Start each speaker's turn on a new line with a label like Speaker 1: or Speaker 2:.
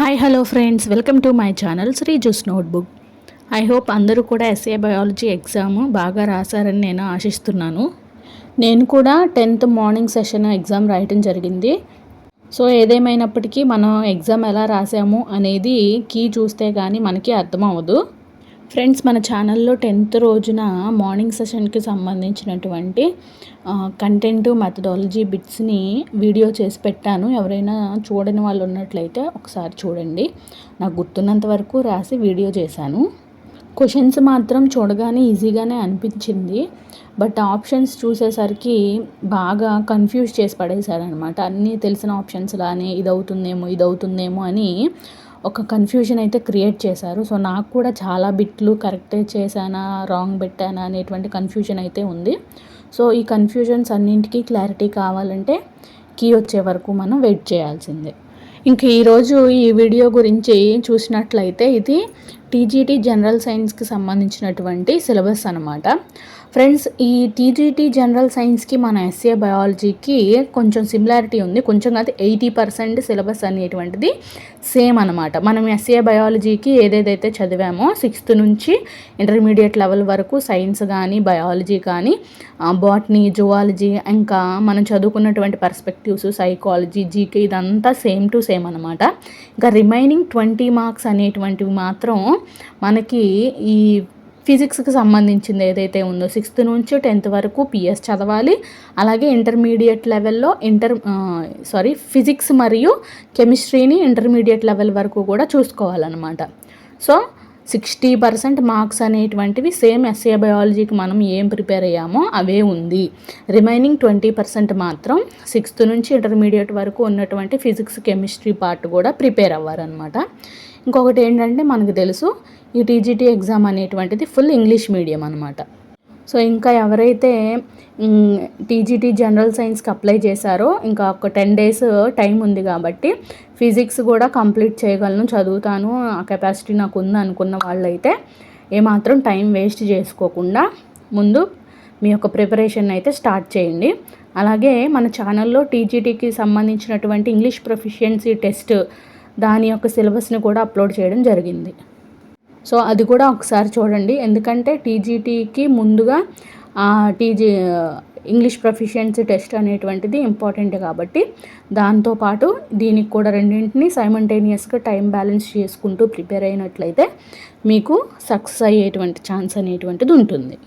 Speaker 1: Hi hello friends, welcome to my channel Sri juice notebook. I hope అందరూ కూడా SA biology exam బాగా రాశారని నేను ఆశిస్తున్నాను. నేను కూడా 10th మార్నింగ్ సెషన్ ఎగ్జామ్ రాయటం జరిగింది. సో ఏదేమైనప్పటికీ మనం ఎగ్జామ్ ఎలా రాసాము అనేది కీ చూస్తే కానీ మనకి అర్థం అవ్వదు. ఫ్రెండ్స్, మన ఛానల్లో 10th రోజున మార్నింగ్ సెషన్కి సంబంధించినటువంటి కంటెంట్ మెథడాలజీ బిట్స్ని వీడియో చేసి పెట్టాను. ఎవరైనా చూడని వాళ్ళు ఉన్నట్లయితే ఒకసారి చూడండి. నాకు గుర్తున్నంత వరకు రాసి వీడియో చేశాను. క్వశ్చన్స్ మాత్రం చూడగానే ఈజీగానే అనిపించింది. బట్ ఆప్షన్స్ చూసేసరికి బాగా కన్ఫ్యూజ్ చేసి పడేశారనమాట. అన్నీ తెలిసిన ఆప్షన్స్ లానే ఇదవుతుందేమో అని ఒక కన్ఫ్యూజన్ అయితే క్రియేట్ చేశారు. సో నాకు కూడా చాలా బిట్లు కరెక్టే చేశానా, రాంగ్ పెట్టానా అనేటువంటి కన్ఫ్యూజన్ అయితే ఉంది. సో ఈ కన్ఫ్యూజన్స్ అన్నింటికీ క్లారిటీ కావాలంటే కీ వచ్చే వరకు మనం వెయిట్ చేయాల్సిందే. ఇంక ఈరోజు ఈ వీడియో గురించి చూసినట్లయితే ఇది టీజీటీ జనరల్ సైన్స్కి సంబంధించినటువంటి సిలబస్ అనమాట. ఫ్రెండ్స్, ఈ టీజీటీ జనరల్ సైన్స్కి మన ఎస్ఏ బయాలజీకి కొంచెం సిమిలారిటీ ఉంది. కొంచెం కాదు, 80% సిలబస్ అనేటువంటిది సేమ్ అనమాట. మనం ఎస్ఏ బయాలజీకి ఏదేదైతే చదివామో 6th నుంచి ఇంటర్మీడియట్ లెవెల్ వరకు సైన్స్ కానీ బయాలజీ కానీ బాటనీ, జువాలజీ, ఇంకా మనం చదువుకున్నటువంటి పర్స్పెక్టివ్స్, సైకాలజీ, జీకే ఇదంతా సేమ్ టు సేమ్ అనమాట. ఇంకా రిమైనింగ్ 20 మార్క్స్ అనేటువంటివి మాత్రం మనకి ఈ ఫిజిక్స్కి సంబంధించింది ఏదైతే ఉందో 6th నుంచి 10th వరకు పిఎస్ చదవాలి. అలాగే ఇంటర్మీడియట్ లెవెల్లో ఫిజిక్స్ మరియు కెమిస్ట్రీని ఇంటర్మీడియట్ లెవెల్ వరకు కూడా చూసుకోవాలన్నమాట. సో 60% మార్క్స్ అనేటువంటివి సేమ్ ఎస్ఏ బయాలజీకి మనం ఏం ప్రిపేర్ అయ్యామో అవే ఉంది. రిమైనింగ్ 20% మాత్రం 6th నుంచి ఇంటర్మీడియట్ వరకు ఉన్నటువంటి ఫిజిక్స్, కెమిస్ట్రీ పార్ట్ కూడా ప్రిపేర్ అవ్వారనమాట. ఇంకొకటి ఏంటంటే, మనకు తెలుసు ఈ టీజీటీ ఎగ్జామ్ అనేటువంటిది ఫుల్ ఇంగ్లీష్ మీడియం అనమాట. సో ఇంకా ఎవరైతే టీజీటీ జనరల్ సైన్స్కి అప్లై చేశారో ఇంకా ఒక 10 days టైం ఉంది కాబట్టి ఫిజిక్స్ కూడా కంప్లీట్ చేయగలను, చదువుతాను, ఆ కెపాసిటీ నాకు ఉంది అనుకున్న వాళ్ళైతే ఏమాత్రం టైం వేస్ట్ చేసుకోకుండా ముందు మీ యొక్క ప్రిపరేషన్ అయితే స్టార్ట్ చేయండి. అలాగే మన ఛానల్లో టీజీటీకి సంబంధించినటువంటి ఇంగ్లీష్ ప్రొఫిషియన్సీ టెస్ట్ దాని యొక్క సిలబస్ని కూడా అప్లోడ్ చేయడం జరిగింది. సో అది కూడా ఒకసారి చూడండి. ఎందుకంటే టీజీటీకి ముందుగా ఇంగ్లీష్ ప్రొఫిషియన్సీ టెస్ట్ అనేటువంటిది ఇంపార్టెంట్ కాబట్టి దాంతోపాటు దీనికి కూడా రెండింటిని సైమల్టేనియస్గా టైం బ్యాలెన్స్ చేసుకుంటూ ప్రిపేర్ అయినట్లయితే మీకు సక్సెస్ అయ్యేటువంటి ఛాన్స్ అనేటువంటిది ఉంటుంది.